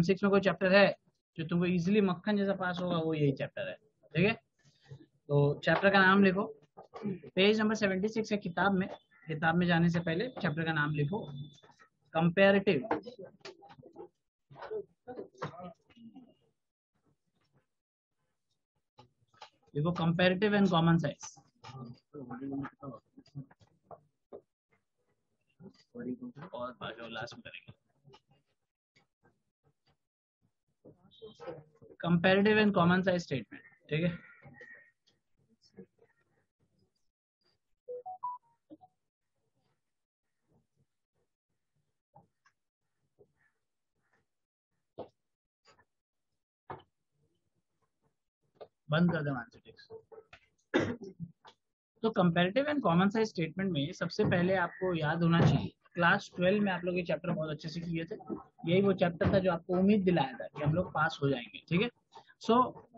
6 में कोई चैप्टर है जो तुमको इजीली मक्खन जैसा पास होगा, वो यही चैप्टर है। ठीक है, तो चैप्टर का नाम लिखो, पेज नंबर 76 है किताब में। किताब में जाने से पहले चैप्टर का नाम लिखो, कंपैरेटिव देखो, कंपैरेटिव एंड कॉमन साइज। और लास्ट में करेंगे comparative and common size statement. ठीक है, बंद कर दे मानसिक। तो comparative and common size statement में सबसे पहले आपको याद होना चाहिए, क्लास 12 में आप लोग ये चैप्टर बहुत अच्छे से किए थे। यही वो चैप्टर था जो आपको उम्मीद दिलाया था कि हम लोग पास हो जाएंगे। ठीक है, सो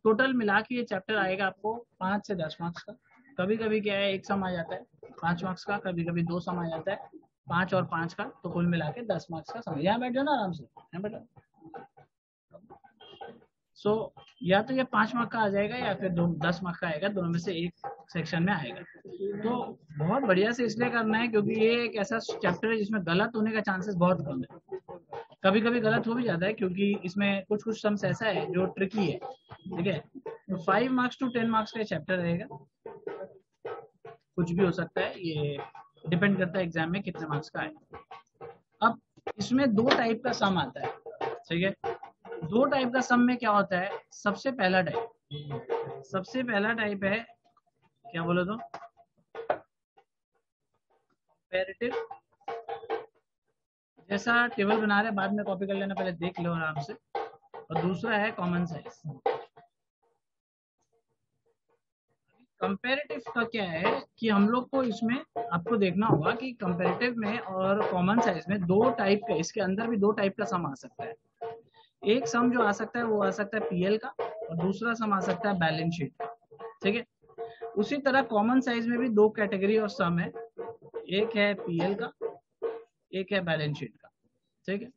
टोटल मिला के ये चैप्टर आएगा आपको 5 से 10 मार्क्स का। कभी कभी क्या है, एक सम आ जाता है 5 मार्क्स का, कभी कभी 2 सम आ जाता है 5 और 5 का, तो कुल मिला के 10 मार्क्स का सम। यहाँ बैठ जाओ ना आराम से, यहाँ बैठो। सो या तो ये 5 मार्क का आ जाएगा या फिर 10 मार्क का आएगा, दोनों में से एक सेक्शन में आएगा। तो बहुत बढ़िया से इसलिए करना है क्योंकि ये एक ऐसा चैप्टर है जिसमें गलत होने का चांसेस बहुत कम है। कभी कभी गलत हो भी जाता है क्योंकि इसमें कुछ कुछ सम्स ऐसा है जो ट्रिकी है। ठीक है, तो 5 मार्क्स टू 10 मार्क्स का चैप्टर रहेगा, कुछ भी हो सकता है, ये डिपेंड करता है एग्जाम में कितने मार्क्स का है। अब इसमें 2 टाइप का सम आता है। ठीक है, 2 टाइप का सम में क्या होता है, सबसे पहला टाइप है, क्या बोलो तो, कंपैरेटिव, जैसा टेबल बना रहे बाद में कॉपी कर लेना, पहले देख लो आराम से। और दूसरा है कॉमन साइज। कंपैरेटिव का क्या है कि हम लोग को इसमें आपको देखना होगा कि कंपैरेटिव में और कॉमन साइज में 2 टाइप का, इसके अंदर भी 2 टाइप का सम आ सकता है। एक सम जो आ सकता है वो आ सकता है पीएल का, और दूसरा सम आ सकता है बैलेंस शीट का। ठीक है, उसी तरह कॉमन साइज में भी 2 कैटेगरी और सम है, एक है पीएल का, एक है बैलेंस शीट का। ठीक है,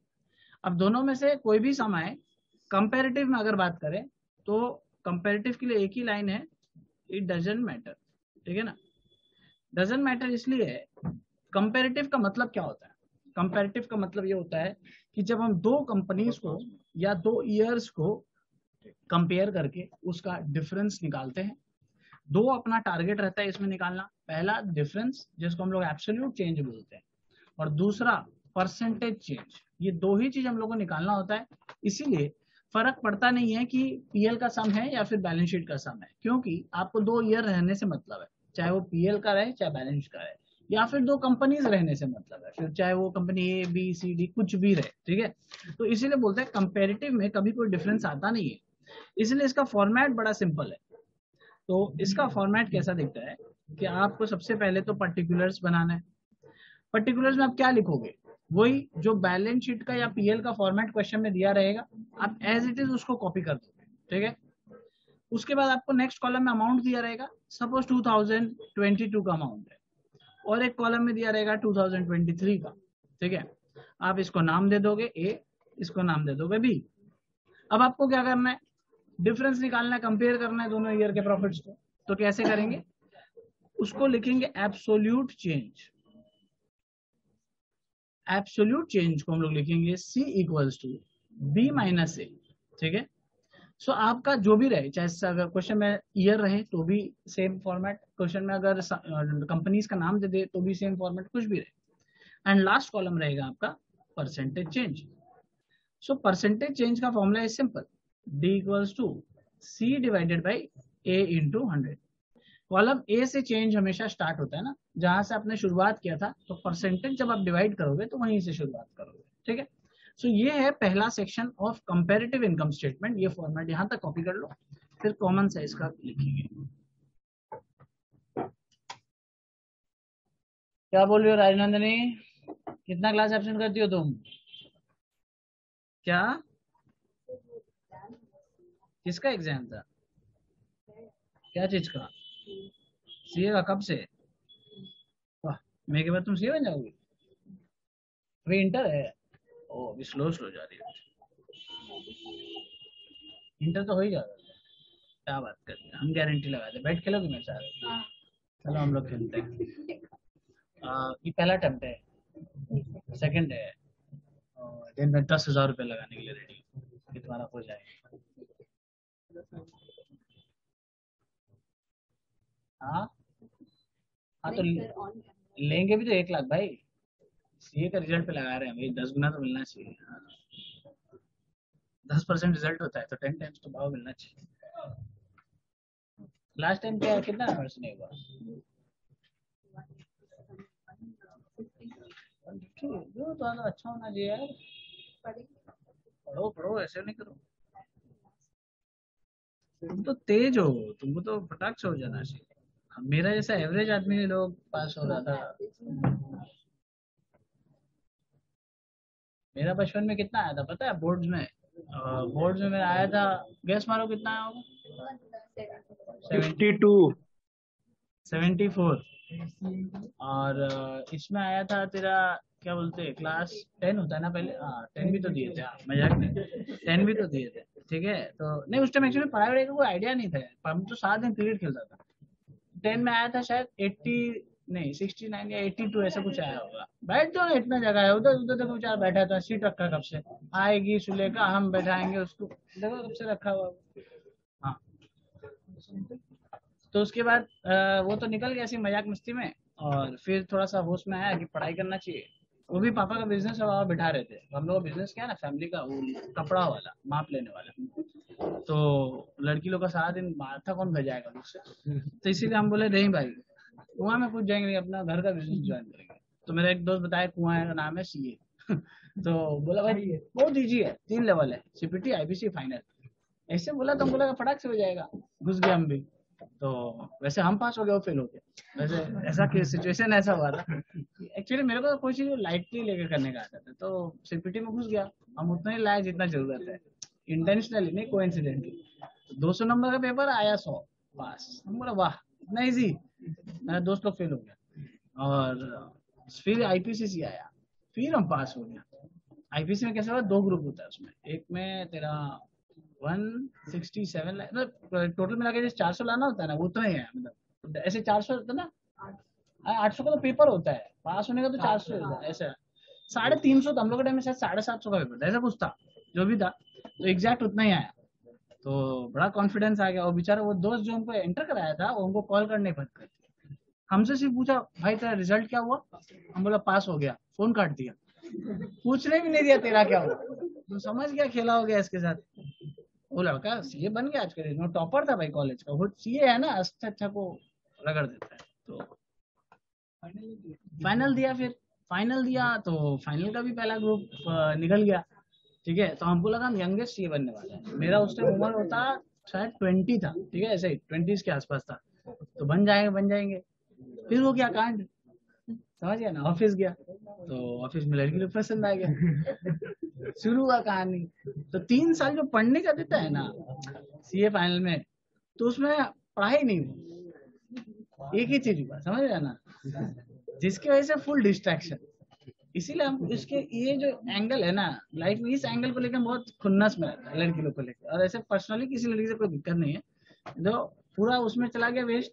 अब दोनों में से कोई भी सम आए, कंपैरेटिव में अगर बात करें तो कंपैरेटिव के लिए एक ही लाइन है, इट डजंट मैटर। ठीक है ना, डजंट मैटर इसलिए है, कंपैरेटिव का मतलब क्या होता है, कंपैरेटिव का मतलब ये होता है कि जब हम 2 कंपनीज को या 2 ईयर्स को कंपेयर करके उसका डिफरेंस निकालते हैं। 2 अपना टारगेट रहता है इसमें निकालना, पहला डिफरेंस जिसको हम लोग एब्सोल्यूट चेंज बोलते हैं, और दूसरा परसेंटेज चेंज। ये 2 ही चीज हम लोग को निकालना होता है। इसीलिए फर्क पड़ता नहीं है कि पीएल का सम है या फिर बैलेंस शीट का सम है, क्योंकि आपको 2 ईयर रहने से मतलब है, चाहे वो पीएल का रहे चाहे बैलेंस का रहे, या फिर 2 कंपनीज रहने से मतलब है, फिर चाहे वो company A B C D कुछ भी रहे। ठीक है, तो इसीलिए बोलते हैं कंपेरेटिव में कभी कोई डिफरेंस आता नहीं है। इसलिए इसका फॉर्मेट बड़ा सिंपल है। तो इसका फॉर्मेट कैसा दिखता है कि आपको सबसे पहले तो पर्टिकुलर्स बनाना है। पर्टिकुलर्स में आप क्या लिखोगे, वही जो बैलेंस शीट का या पीएल का फॉर्मेट क्वेश्चन में दिया रहेगा, आप एज इट इज उसको कॉपी कर दोगे। ठीक है, उसके बाद आपको नेक्स्ट कॉलम में अमाउंट दिया रहेगा, सपोज 2022 का अमाउंट है, और एक कॉलम में दिया रहेगा 2023 का। ठीक है, आप इसको नाम दे दोगे ए, इसको नाम दे दोगे बी। अब आपको क्या करना है, डिफरेंस निकालना है, कंपेयर करना है दोनों ईयर के प्रॉफिट्स को। तो कैसे करेंगे, उसको लिखेंगे एब्सोल्यूट चेंज। एब्सोल्यूट चेंज को हम लोग लिखेंगे C equals to B minus A. ठीक है, सो आपका जो भी रहे, चाहे अगर क्वेश्चन में ईयर रहे तो भी सेम फॉर्मेट, क्वेश्चन में अगर कंपनीज का नाम दे दे तो भी सेम फॉर्मेट, कुछ भी रहे। एंड लास्ट कॉलम रहेगा आपका percentage change. So percentage change का formula is simple, D equals to C divided by A into 100। Column A से चेंज हमेशा स्टार्ट होता है ना, जहां से आपने शुरुआत किया था, तो परसेंटेज जब आप डिवाइड करोगे तो वहीं से शुरुआत करोगे। ठीक है, सो ये है पहला section of comparative income statement. ये फॉर्मेट यहां तक कॉपी कर लो, फिर कॉमन साइज का लिखेंगे। क्या बोल रही हो राजनंदनी, कितना क्लास एब्सेंट करती हो तुम? क्या, किसका एग्जाम था, क्या चीज का, सीए का? कब से? वाह, मेरे के बाद तुम सीए बन जाओगी? अभी इंटर है, ओ अभी स्लो स्लो जा रही है। इंटर तो हो ही जाएगा। क्या बात करते हैं, हम गारंटी लगाते हैं। बैठ खेलोगे मेरे साथ? चलो हम लोग खेलते हैं। ये पहला अटेम्प्ट है, सेकंड है, और दिन में 10,000 रुपये लगाने के लिए रेडी कि तुम्हारा हो जाए। हाँ हाँ, तो लेंगे भी तो 1 लाख भाई। सीए का रिजल्ट पे लगा रहे हैं भाई, 10 गुना तो मिलना चाहिए। 10% रिजल्ट होता है तो 10 टाइम्स तो भाव मिलना चाहिए। लास्ट टाइम क्या कितना नंबर से नहीं हुआ? जो तो अच्छा होना चाहिए यार। पढ़ो पढ़ो, ऐसे नहीं करो। तुम तो तेज हो, तुमको तो फटाक से हो जाना चाहिए। मेरा जैसा एवरेज आदमी लोग पास हो रहा था। मेरा बचपन में कितना आया था पता है बोर्ड्स में? बोर्ड्स में मेरा आया था, गैस मारो कितना आया होगा? 52। 74। और इसमें आया था तेरा, क्या बोलते हैं, क्लास 10 होता है ना पहले? हाँ 10 भी तो दिए थे, हाँ, मजाक नहीं, 10 भी तो दिए थे। ठीक है, तो नहीं उस टाइम एक्चुअली पढ़ाई वढ़ाई का कोई आइडिया नहीं था, हम तो 7 दिन क्रिकेट खेलता था। 10 में आया था शायद 80, नहीं 69 या 82 ऐसा कुछ आया होगा। बैठ जाओ ना, इतना जगह है, उधर उधर देखो बेचारा बैठा था, सीट रखा कब से। आएगी सुलेखा, हम बैठाएंगे उसको, देखो कब से रखा हुआ। हाँ, तो उसके बाद वो तो निकल गया ऐसी मजाक मस्ती में। और फिर थोड़ा सा होश में आया कि पढ़ाई करना चाहिए। वो भी पापा का बिजनेस है, पापा बिठा रहे थे। हम लोग का बिजनेस क्या है ना, फैमिली का, वो कपड़ा वाला, माप लेने वाला। तो लड़की लोग का सारा दिन माथा कौन भजाएगा मुझसे, तो इसीलिए हम बोले नहीं भाई, कुआं में कुछ जाएंगे, अपना घर का बिजनेस ज्वाइन करेंगे। तो मेरा एक दोस्त बताया कुआं का नाम है सीए। तो बोला भाई बहुत ईजी है, 3 लेवल है, सीपीटी आईपीसी फाइनल। ऐसे बोला तो हम बोला फटाक से हो जाएगा। घुस गया हम भी। तो वैसे हम पास हो गए, वो फेल हो गए। वैसे ऐसा सिचुएशन ऐसा हुआ था। एक्चुअली मेरे को कोई चीज लाइटली लेकर करने का आता था, तो सीपीटी में घुस गया। हम उतना ही लाया जितना जरूरत है, इंटेंशनली नहीं कोइंसिडेंटली। 200 नंबर का पेपर आया, 100 पास। हम बोला वाह इतना ईजी। मेरा दोस्त लोग फेल हो गया। और फिर आईपीसीसी आया, फिर हम पास हो गया। आईपीसी में कैसा हुआ, 2 ग्रुप होता है उसमें। एक में तेरा 167 मतलब टोटल मिला के 400 लाना होता है ना, वो उतना ही है। मतलब ऐसे 400 होता है ना, 800 का तो पेपर होता है, पास होने का तो 400 होता है ऐसा। 350 हम लोग के टाइम में शायद 750 का पेपर था, ऐसा कुछ था जो भी था। तो एग्जैक्ट उतना ही आया। तो बड़ा कॉन्फिडेंस आ गया। और बेचारा वो दोस्त जो हमको एंटर कराया था, वो हमको कॉल करने बंद कर दिया। हमसे सिर्फ पूछा भाई तेरा रिजल्ट क्या हुआ? हम बोला पास हो गया, फोन काट दिया। पूछने भी नहीं दिया तेरा क्या हुआ। तो समझ गया खेला हो गया इसके साथ। वो लड़का सीए बन गया आज के दिन, वो टॉपर था भाई कॉलेज का। वो सीए है ना, अच्छा अच्छा को रगड़ देता है। तो फाइनल दिया। फिर फाइनल दिया तो फाइनल का भी पहला ग्रुप निकल गया। ठीक है, तो हमको लगा हम यंगेस्ट सीए बनने वाले हैं। मेरा उस टाइम उम्र होता शायद 20 था, ठीक है, ऐसे ही 20s के आसपास था। तो बन जाएंगे बन जाएंगे। फिर वो क्या कांड, समझ गया ना, ऑफिस गया तो ऑफिस में लड़की लोग पसंद आ गया। शुरू हुआ कहानी। तो 3 साल जो पढ़ने का देता है ना सीए फाइनल में, तो उसमें पढ़ाई नहीं हुई, एक ही चीज हुआ, समझ गया ना, जिसकी वजह से फुल डिस्ट्रैक्शन। इसीलिए हम इसके ये जो एंगल है ना लाइफ में, इस एंगल को लेकर बहुत खुन्नस में रहता है लड़की लोग को लेकर। और ऐसे पर्सनली किसी लड़की से कोई दिक्कत नहीं है, जो पूरा उसमें चला गया वेस्ट।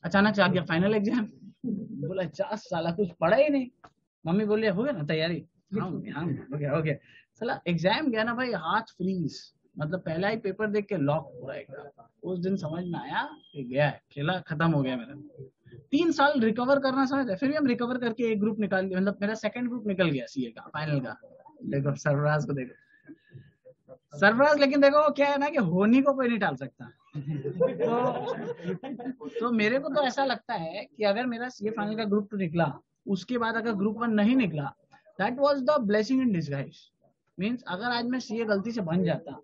अचानक से आ गया फाइनल एग्जाम, बोला 4 साल कुछ पढ़ा ही नहीं। मम्मी बोली हो गया ना तैयारी? हाँ हाँ हो गया हो गया। चला एग्जाम गया ना भाई, हाथ फ्रीज। मतलब पहला ही पेपर देख के लॉक पूरा एकदम। उस दिन समझ में आया कि गया है, खेला खत्म हो गया मेरा। 3 साल रिकवर करना समझ है। फिर भी हम रिकवर करके एक ग्रुप निकाल लिया, मतलब मेरा सेकंड ग्रुप निकल गया सीए का फाइनल का। देखो सरफराज को देखो, सरफराज। लेकिन देखो क्या है ना कि होनी को कोई नहीं टाल सकता। तो मेरे को तो ऐसा लगता है कि अगर मेरा सीए फाइनल का ग्रुप 2 निकला, उसके बाद अगर ग्रुप 1 नहीं निकला, that was the blessing in disguise. Means अगर आज मैं सीए गलती से बन जाता,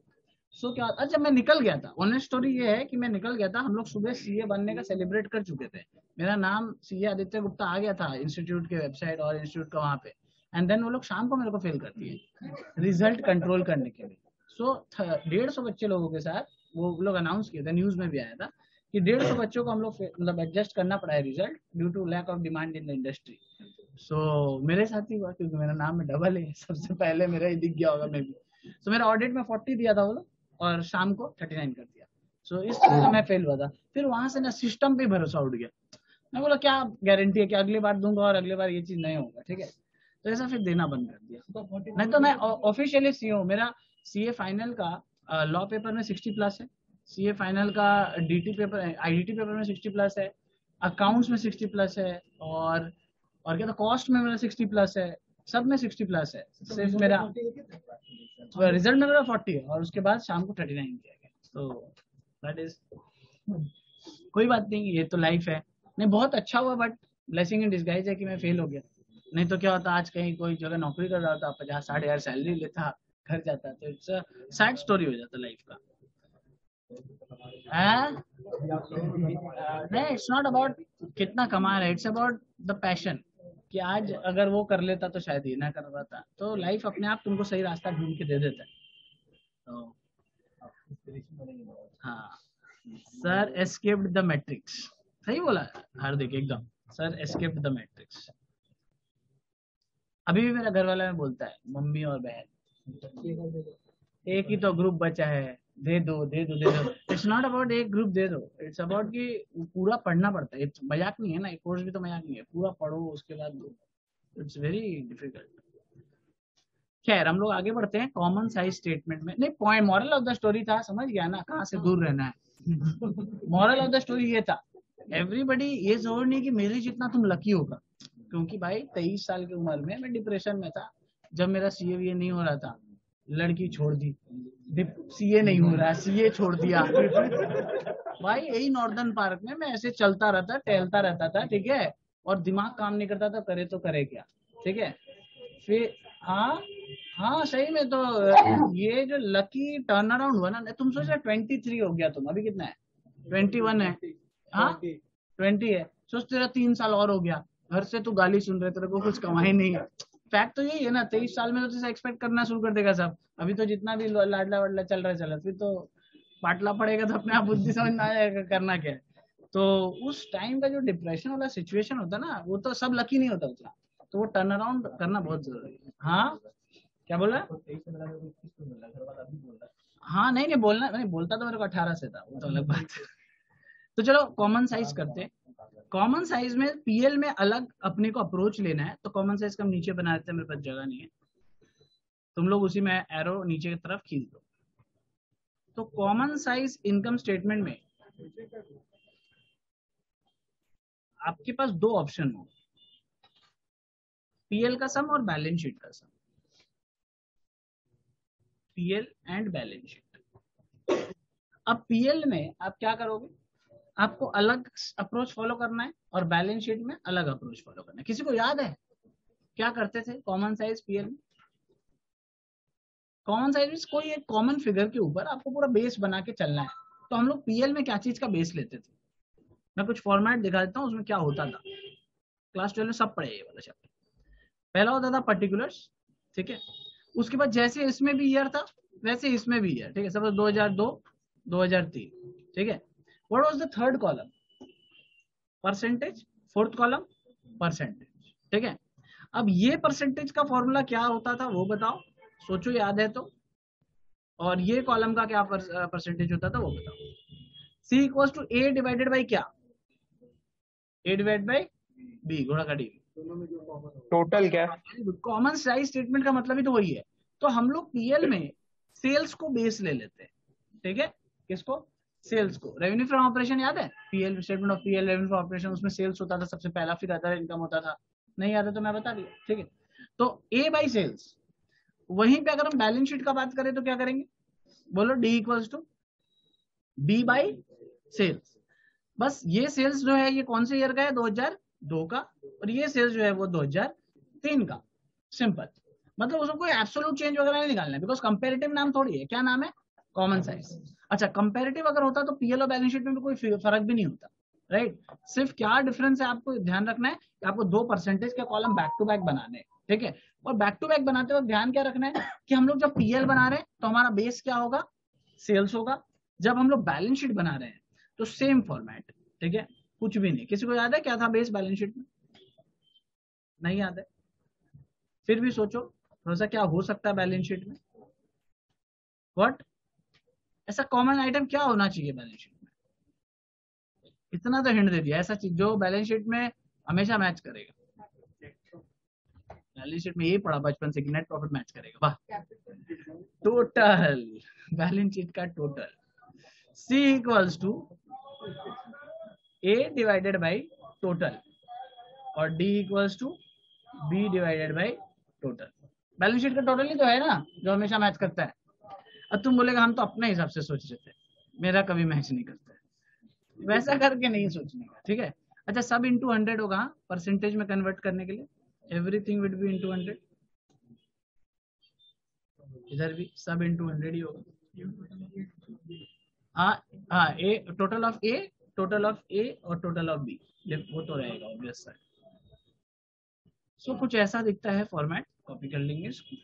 सो क्या, अच्छा मैं निकल गया था। ऑनेस्ट स्टोरी ये है कि मैं निकल गया था। हम लोग सुबह सीए बनने का सेलिब्रेट कर चुके थे। मेरा नाम सीए आदित्य गुप्ता आ गया था इंस्टीट्यूट के वेबसाइट और इंस्टीट्यूट का वहां पे। एंड देन वो लोग शाम को मेरे को फेल करती है रिजल्ट कंट्रोल करने के लिए। सो 150 बच्चे लोगों के साथ वो लोग अनाउंस किए थे, न्यूज में भी आया था कि 150 बच्चों को हम लोग मतलब एडजस्ट करना पड़ा है result, due to lack of demand in the industry. So मेरे साथ ही हुआ, क्योंकि मेरा नाम में डबल है। सबसे पहले मेरा ही दिख गया होगा मे भी। तो मेरा ऑडिट में 40 दिया था वो लोग, और शाम को 39 कर दिया। सो इस तरह से मैं फेल हुआ था। फिर वहां से ना सिस्टम पे भरोसा उठ गया। मैं बोला क्या गारंटी है कि अगली बार दूंगा और अगली बार ये चीज नहीं होगा, ठीक है। तो ऐसा फिर देना बंद कर दिया। नहीं तो मैं ऑफिशियली सी हूँ। मेरा सीए फाइनल का लॉ पेपर में 60+ है, सीए फाइनल का डीटी पेपर आईडीटी पेपर में 60+ है, अकाउंट्स में 60+ है, और क्या था कॉस्ट में मेरा 60+ है, सब में 60+ है। सिर्फ मेरा रिजल्ट में मेरा 40 है और उसके बाद शाम को 39 किया गया। तो दैट इज कोई बात नहीं, ये तो लाइफ है। नहीं बहुत अच्छा हुआ, बट ब्लेसिंग इन डिस्गाइज है कि मैं फेल हो गया। नहीं तो क्या होता, आज कहीं कोई जगह नौकरी कर रहा था, 50-60 हज़ार सैलरी लेता, घर जाता, तो इट्स सैड स्टोरी हो जाता लाइफ का। नहीं, इट्स नॉट अबाउट कितना कमा रहा है, इट्स अबाउट द पैशन। कि आज अगर वो कर लेता तो शायद ये ना कर पाता। तो लाइफ अपने आप तुमको सही रास्ता ढूंढ के दे देता है। तो हाँ, सर एस्केप्ड द मैट्रिक्स, सही बोला हार्दिक एकदम। Sir escaped the matrix. अभी भी मेरा घर वाला में बोलता है, मम्मी और बहन, एक ही तो ग्रुप बचा है, दे दो दे दो दे दो। इट्स नॉट अबाउट एक ग्रुप दे दो, इट्स अबाउट कि पूरा पढ़ना पड़ता है। मजाक नहीं है ना, एक कोर्स भी तो मजाक नहीं है, पूरा पढ़ो उसके बाद दो। It's very difficult. खैर हम लोग आगे बढ़ते हैं। कॉमन साइज स्टेटमेंट में नहीं, point moral of the story था, समझ गया ना कहाँ से दूर रहना है। मॉरल ऑफ द स्टोरी ये था, एवरीबडी ये जरूर नहीं कि मेरे जितना तुम लकी होगा। क्योंकि भाई 23 साल की उम्र में मैं डिप्रेशन में था, जब मेरा सीए नहीं हो रहा था, लड़की छोड़ दी, सीए नहीं हो रहा, सीए छोड़ दिया। भाई यही नॉर्दर्न पार्क में मैं ऐसे चलता रहता, टहलता रहता था, ठीक है, और दिमाग काम नहीं करता था, करे तो करे क्या, ठीक है। फिर हाँ हाँ सही में, तो ये जो लकी टर्न अराउंड हुआ ना, तुम सोचा 23 हो गया, तुम अभी कितना है, 21 है, हाँ 20 है, सोच तेरा 3 साल और हो गया, घर से तू गाली सुन रहे, तेरे को कुछ कमाई नहीं है। फैक्ट तो यही है ना, 23 साल में तो तुझे एक्सपेक्ट करना शुरू कर देगा सब। अभी तो जितना भी लाडला वाडला चल रहा है, फिर तो पाटला पड़ेगा तो अपने आप बुद्धि समझ में आ जाएगा करना क्या है। तो उस टाइम का जो डिप्रेशन वाला सिचुएशन होता है ना, वो तो सब लकी नहीं होता उतना। तो वो टर्न अराउंड करना बहुत जरूरी है। हाँ क्या बोला, हाँ नहीं नहीं बोलना नहीं, बोलता तो मेरे को 18 से था, वो तो अलग बात है। तो चलो कॉमन साइज करते हैं। कॉमन साइज में पीएल में अलग अपने को अप्रोच लेना है, तो कॉमन साइज का हम नीचे बना देते हैं, मेरे पास जगह नहीं है, तुम लोग उसी में एरो नीचे की तरफ खींच दो। तो कॉमन साइज इनकम स्टेटमेंट में आपके पास दो ऑप्शन हो, पीएल का सम और बैलेंस शीट का sum. PL and balance sheet. अब पीएल में आप क्या करोगे, आपको अलग अप्रोच फॉलो करना है, और बैलेंस शीट में अलग अप्रोच फॉलो करना है। किसी को याद है क्या करते थे कॉमन साइज पीएल में? कॉमन साइज में कोई एक कॉमन फिगर के ऊपर आपको पूरा बेस बना के चलना है। तो हम लोग पीएल में क्या चीज का बेस लेते थे, मैं कुछ फॉर्मेट दिखा देता हूँ उसमें क्या होता था। क्लास 12 में सब पढ़े ये वाला चैप्टर। पहला होता था पर्टिकुलर्स, ठीक है। उसके बाद जैसे इसमें भी ईयर था वैसे इसमें भी ईयर, ठीक है। सपोज 2002 2003, ठीक है। What was the third column, percentage, fourth column percentage, ठीक है। अब ये परसेंटेज का फॉर्मूला क्या होता था वो बताओ, सोचो याद है तो। और ये कॉलम का क्या परसेंटेज होता था वो बताओ। C equal to A divided by क्या, ए डिवाइड बाई बी, घोड़ा का डी। टोटल क्या, कॉमन साइज स्टेटमेंट का मतलब ही तो वही है। तो हम लोग पीएल में सेल्स को बेस ले लेते हैं, ठीक है। किसको, सेल्स को। रेवेन्यू फ्रॉम ऑपरेशन याद है, PL statement of PL revenue from operation, उसमें सेल्स होता था सबसे पहला, फिर अदर इनकम होता था। नहीं आता तो मैं बता दिया, ठीक है। तो ए बाई सेल्स। वहीं पे अगर हम बैलेंस शीट का बात करें तो क्या करेंगे, बोलो D equals to B by sales. बस ये सेल्स जो है ये कौन से ईयर का है, 2002 का, और ये सेल्स जो है वो 2003 का। सिंपल, मतलब उसमें कोई एब्सोल्यूट चेंज वगैरह नहीं निकालना है, बिकॉज कंपैरेटिव नाम थोड़ी है, क्या नाम है, कॉमन साइज। अच्छा कंपैरेटिव अगर होता तो पीएल और बैलेंस शीट में भी कोई फर्क भी नहीं होता, राइट। सिर्फ क्या डिफरेंस है आपको ध्यान रखना है कि आपको दो परसेंटेज के कॉलम बैक टू बैक बनाने हैं, ठीक है। और बैक टू बैक बनाते वक्त ध्यान क्या रखना है कि हम लोग जब पीएल बना रहे हैं तो हमारा बेस क्या होगा, सेल्स होगा। जब हम लोग बैलेंस शीट बना रहे हैं तो सेम फॉर्मेट, ठीक है। कुछ भी नहीं, किसी को याद है क्या था बेस बैलेंस शीट में, नहीं याद है, फिर भी सोचो थोड़ा सा क्या हो सकता है बैलेंस शीट में। व्हाट, ऐसा कॉमन आइटम क्या होना चाहिए बैलेंस शीट में? इतना तो हिंट दे दिया, ऐसा चीज जो बैलेंस शीट में हमेशा मैच करेगा। बैलेंस शीट में यही पढ़ा बचपन से कि नेट प्रॉफिट मैच करेगा। वाह, टोटल, बैलेंस शीट का total C equals to A divided by total और D equals to B divided by total. Balance sheet का टोटल ही तो है ना जो हमेशा मैच करता है। अब तुम बोलेगा हम तो अपने हिसाब से सोच रहे थे, मेरा कभी मैच नहीं करता है, वैसा करके नहीं सोचने का, ठीक है। अच्छा, सब इंटू 100 होगा परसेंटेज में कन्वर्ट करने के लिए, एवरीथिंग विल बी इंटू 100, इधर भी सब इंटू 100 ही होगा। हाँ A, total of A, total of A और टोटल ऑफ बी, वो तो रहेगा ऑब्वियस है। सो कुछ ऐसा दिखता है फॉर्मेट, कॉपी कर लेंगे इसको।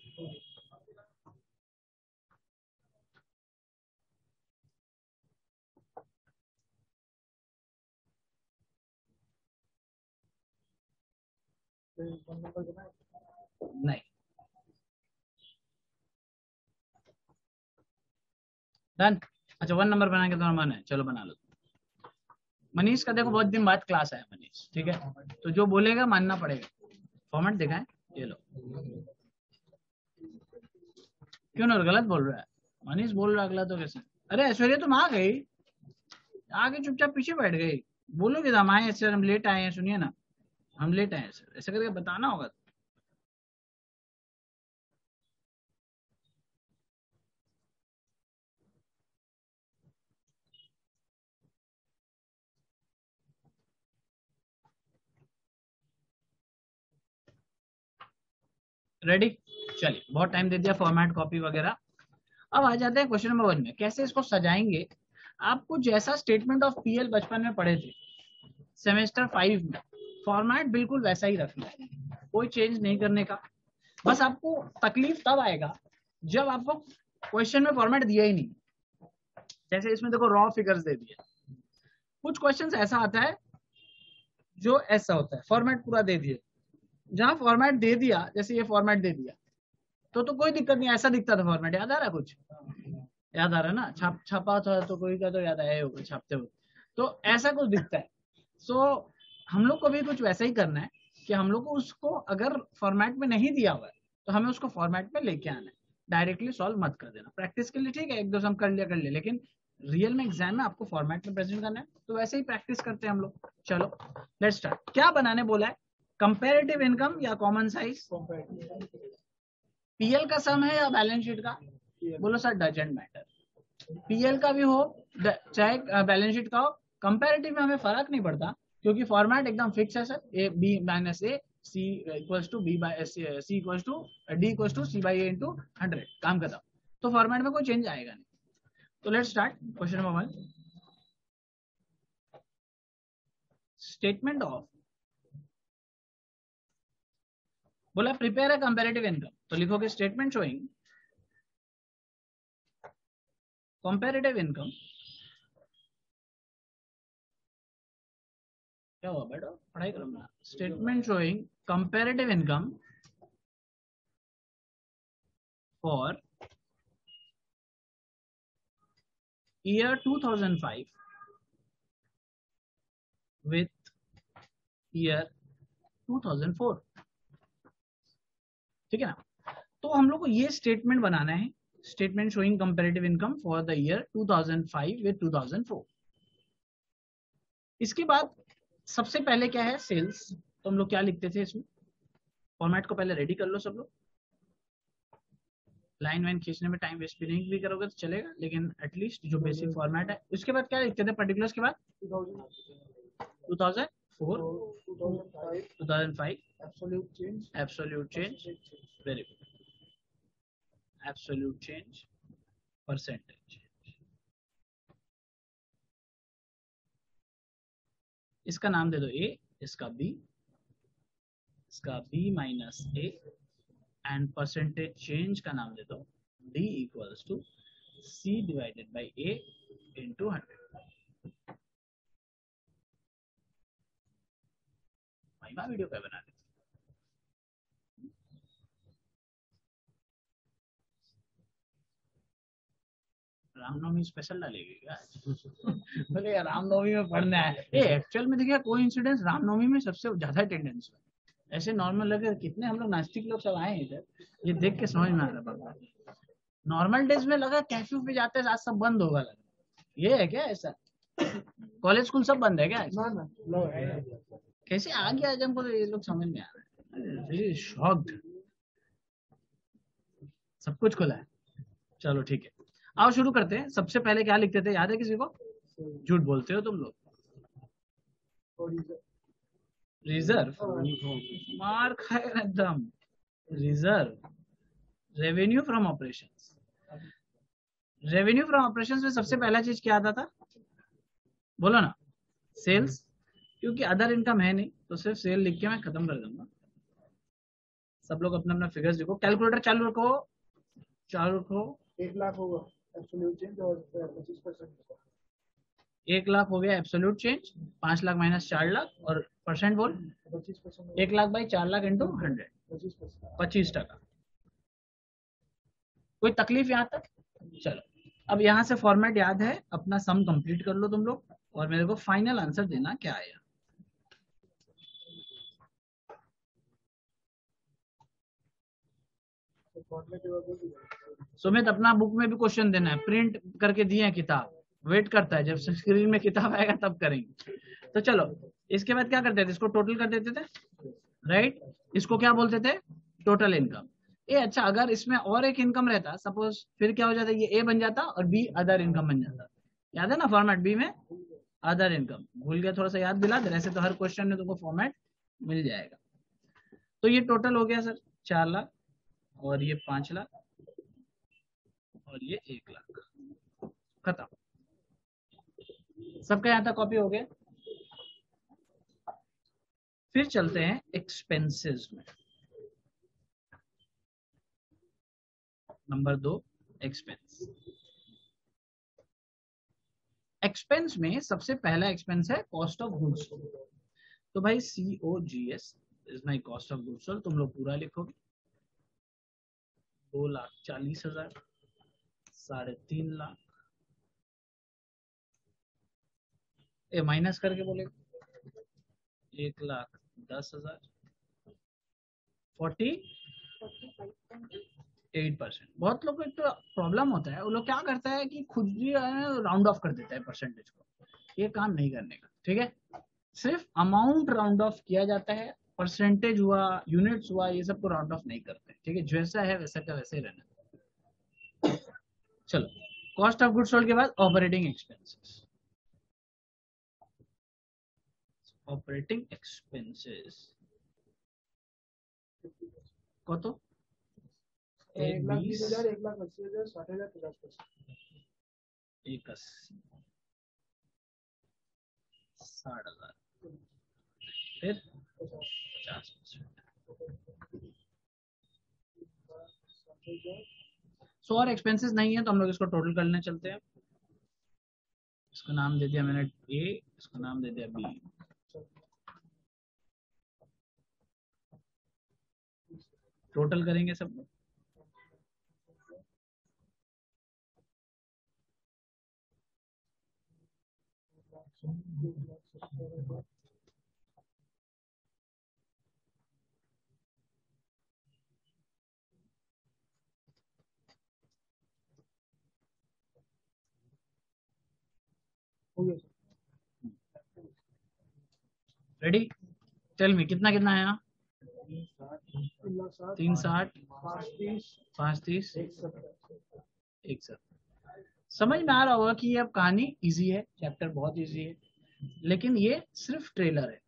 नहीं, डन। अच्छा, 1 नंबर बना के तुम्हारा मन है, चलो बना लो। मनीष का देखो बहुत दिन बाद क्लास आया मनीष, ठीक है, तो जो बोलेगा मानना पड़ेगा। फॉर्मेट देखा है, ये लो। क्यों ना गलत बोल रहा है मनीष, बोल रहा है अगला तो कैसे। अरे ऐश्वर्या तुम आ गई, आगे चुपचाप पीछे बैठ गई। बोलोगे हम आए सर, हम लेट आए हैं, सुनिए ना हम लेट आए हैं सर, ऐसा करके बताना होगा। रेडी, चलिए बहुत टाइम दे दिया फॉर्मेट कॉपी वगैरह। अब आ जाते हैं क्वेश्चन नंबर 1 में, कैसे इसको सजाएंगे। आपको जैसा स्टेटमेंट ऑफ पीएल बचपन में पढ़े थे सेमेस्टर 5 में, फॉर्मेट बिल्कुल वैसा ही रखना है, कोई चेंज नहीं करने का। बस आपको तकलीफ तब आएगा जब आपको क्वेश्चन में फॉर्मेट दिया ही नहीं। जैसे इसमें देखो रॉ फिगर्स दे दिया, कुछ क्वेश्चन ऐसा आता है जो ऐसा होता है फॉर्मेट पूरा दे दिए। जहां फॉर्मेट दे दिया, जैसे ये फॉर्मेट दे दिया तो कोई दिक्कत नहीं, ऐसा दिखता था फॉर्मेट, याद आ रहा है कुछ, याद आ रहा है ना, छापा था तो कोई का तो याद आया होगा छापते हुए, तो ऐसा कुछ दिखता है। सो हम लोग को भी कुछ वैसा ही करना है कि हम लोग को उसको अगर फॉर्मेट में नहीं दिया हुआ है तो हमें उसको फॉर्मेट में लेके आना है, डायरेक्टली सॉल्व मत कर देना। प्रैक्टिस के लिए ठीक है, एक दो सम कर लिया, लेकिन रियल में एग्जाम में आपको फॉर्मेट में प्रेजेंट करना है, तो वैसे ही प्रैक्टिस करते हैं हम लोग। चलो लेट्स स्टार्ट। क्या बनाने बोला है, कंपैरेटिव इनकम या कॉमन साइज? पीएल का सम है या बैलेंस शीट का? बोलो सर डजेंट मैटर, पीएल का भी हो चाहे बैलेंस शीट का हो, कंपैरेटिव में हमें फर्क नहीं पड़ता क्योंकि फॉर्मेट एकदम फिक्स है sir, A B minus A C equals to B by C equals to D equals to C by A into 100, काम खत्म। तो फॉर्मेट में कोई चेंज आएगा नहीं। तो let's start question number 1। Statement of, बोला प्रिपेयर है कंपैरेटिव इनकम, तो लिखोगे स्टेटमेंट शोइंग कंपैरेटिव इनकम। क्या हुआ बेटा, पढ़ाई करो ना। Statement showing comparative income for year 2005 with year 2004, ठीक है ना। तो हम लोग को ये स्टेटमेंट बनाना है, statement showing comparative income for the year 2005 with 2004। इसके बाद सबसे पहले क्या है, सेल्स। तो हम लोग क्या लिखते थे इसमें, फॉर्मेट को पहले रेडी कर लो सब लोग। लाइन वाइन खींचने में टाइम वेस्ट भी करोगे तो चलेगा, लेकिन एटलीस्ट जो बेसिक फॉर्मेट है। उसके बाद क्या लिखते थे पर्टिकुलर्स के बाद, 2004 2005 absolute change, very good, absolute change, percentage. इसका नाम दे दो ए, इसका बी, इसका B minus A, and percentage change का नाम दे दो D equals to C divided by A into 100। Mahima video पे बना देते, रामनवमी स्पेशल डालेगी क्या? बोले यार रामनवमी में पढ़ना है। ये एक्चुअल में देखिए कोई इंसिडेंस रामनवमी में सबसे ज्यादा अटेंडेंस है। ऐसे नॉर्मल लगे कितने हम लोग नास्तिक लोग सब आए हैं इधर, ये देख के समझ में आ रहा है। नॉर्मल डेज में लगा कैफे पे जाते हैं आज सब बंद होगा, लगा ये है क्या ऐसा? कॉलेज स्कूल सब बंद है क्या? कैसे आ गया हमको तो ये लोग समझ में आ रहा है। शॉक्ड, सब कुछ खुला है। चलो ठीक है, आओ शुरू करते हैं। सबसे पहले क्या लिखते थे, याद है किसी को? झूठ बोलते हो तुम लोग। रिजर्व, मार खाएगा एकदम। Reserve, revenue from operations. Revenue from operations में सबसे पहला चीज क्या आता था, बोलो ना? सेल्स। क्योंकि अदर इनकम है नहीं तो सिर्फ सेल लिख के मैं खत्म कर दूंगा। सब लोग अपना अपना फिगर्स लिखो, कैलकुलेटर चालू रखो, चालू रखो। 1 लाख होगा एब्सोल्यूट चेंज और 25%। 1 लाख हो गया absolute change, 5 lakh minus 4 lakh और परसेंट बोल 25%। 1 लाख बाई 4 लाख इंटू 100, 25%। कोई तकलीफ यहाँ तक? चलो अब यहाँ से फॉर्मेट याद है, अपना सम कंप्लीट कर लो तुम लोग और मेरे को फाइनल आंसर देना क्या आया। सुमित अपना बुक में भी क्वेश्चन देना है, प्रिंट करके दिए हैं किताब, वेट करता है जब स्क्रीन में किताब आएगा तब करेंगे। तो चलो इसके बाद क्या करते थे, इसको टोटल कर देते थे, राइट? इसको क्या बोलते थे? Total income. ए अच्छा, अगर इसमें और एक इनकम रहता सपोज, फिर क्या हो जाता, ये ए बन जाता और बी अदर इनकम बन जाता। याद है ना फॉर्मेट, बी में अदर इनकम। भूल गया, थोड़ा सा याद दिला दे, ऐसे तो हर क्वेश्चन में तुमको फॉर्मेट मिल जाएगा। तो ये टोटल हो गया सर 4 लाख और ये 5 लाख और ये 1 लाख, खत्म। सबका यहाँ तक कॉपी हो गया। फिर चलते हैं एक्सपेंसेस में। Number 2 expense. एक्सपेंस में सबसे पहला एक्सपेंस है कॉस्ट ऑफ गुड्स सोल्ड। तो भाई COGS is my cost of goods sold, तुम लोग पूरा लिखोगे। 2,40,000, 3.5 लाख, ए माइनस करके बोले 1,10,000, 48%। बहुत लोग को एक तो प्रॉब्लम होता है, वो लोग क्या करता है कि खुद भी राउंड ऑफ कर देता है परसेंटेज को। ये काम नहीं करने का, ठीक है? सिर्फ अमाउंट राउंड ऑफ किया जाता है, परसेंटेज हुआ, यूनिट्स हुआ, ये सब को राउंड ऑफ नहीं करते, ठीक है? जैसा है वैसा का वैसे ही रहना। चलो कॉस्ट ऑफ गुड्स सोल्ड के बाद ऑपरेटिंग एक्सपेंसेस। ऑपरेटिंग एक्सपेंसेस कत 1,20,000, 1,80,000, 60,000, 50%। 1,80,000, 60,000, फिर 50%। सो और एक्सपेंसेस नहीं है तो हम लोग इसको टोटल करने चलते हैं। इसको नाम दे दिया मैंने ए, इसको नाम दे दिया बी। टोटल करेंगे सब लोग। रेडी? टेल मी कितना कितना है यहाँ? 360, 530, 170। समझ में आ रहा होगा कि ये अब कहानी इजी है, चैप्टर बहुत इजी है, लेकिन ये सिर्फ ट्रेलर है,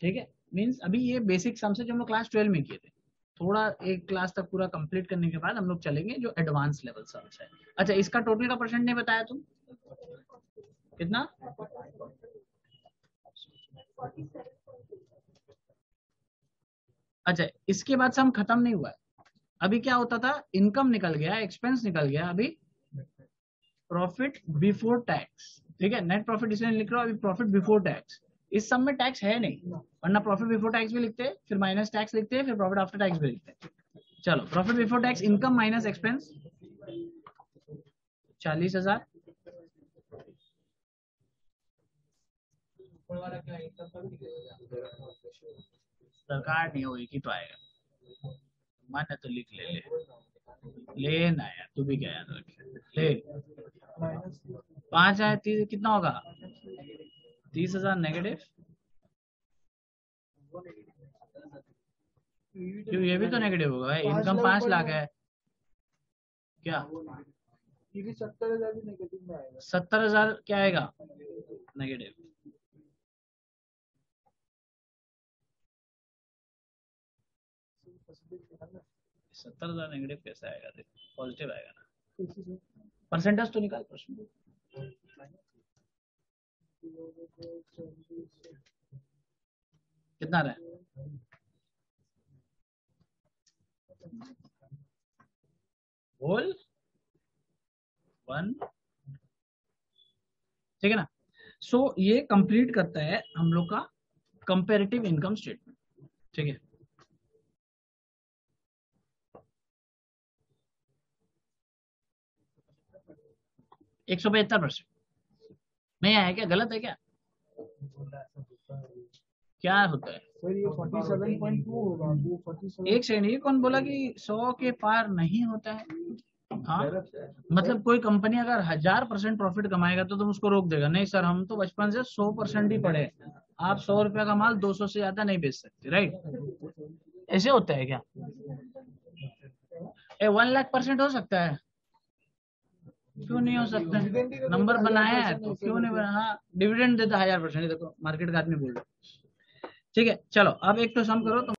ठीक है? मींस अभी ये बेसिक सम से जो हम लोग क्लास 12 में किए थे, थोड़ा एक क्लास तक पूरा कंप्लीट करने के बाद हम लोग चलेंगे जो एडवांस लेवल सम्स है। अच्छा इसका टोटल का परसेंट नहीं बताया तुम, कितना? अच्छा इसके बाद सम खत्म नहीं हुआ है। अभी क्या होता था, इनकम निकल गया, एक्सपेंस निकल गया, अभी प्रॉफिट बिफोर टैक्स, ठीक है? नेट प्रॉफिट इसलिए लिख रहा हूं, अभी प्रॉफिट बिफोर टैक्स। इस सम में टैक्स है नहीं, वरना प्रॉफिट बिफोर टैक्स भी लिखते हैं, फिर माइनस टैक्स लिखते हैं, फिर प्रॉफिट आफ्टर टैक्स भी लिखते हैं। चलो profit before tax income minus expense 40,000, सरकार नहीं होगी कि तो आएगा, मान्य तो लिख ले, लेना यार, तू भी क्या याद रखे ले। 5 है 30 कितना होगा, 30,000 नेगेटिव, क्यों ये भी तो नेगेटिव होगा भाई, इनकम 5 लाख है क्या, 70,000 भी नेगेटिव में आएगा। 70,000 क्या आएगा नेगेटिव, 70,000 नेगेटिव कैसे आएगा, देखो पॉजिटिव आएगा ना, परसेंटेज तो निकाल प्रश्न, कितना रहा होल 1, ठीक है ना। सो ये कंप्लीट करता है हम लोग का कंपैरेटिव इनकम स्टेटमेंट, ठीक है। एक 175% नहीं आया क्या, गलत है क्या, क्या होता है सर ये 47.2 होगा, वो 47। एक सेकंड, ये कौन बोला कि 100 के पार नहीं होता है, हाँ मतलब कोई कंपनी अगर 1000% प्रॉफिट कमाएगा तो तुम उसको रोक देगा, नहीं सर हम तो बचपन से 100% ही पढ़े, आप 100 रुपया का माल 200 से ज्यादा नहीं बेच सकते, राइट, ऐसे होता है क्या, 1,00,000% हो सकता है, क्यों नहीं हो सकता, नंबर बनाया है तो क्यों नहीं बना, हाँ डिविडेंड देता 1000%, देखो मार्केट का आदमी बोल रहा है, ठीक है। चलो अब एक तो सम करो तो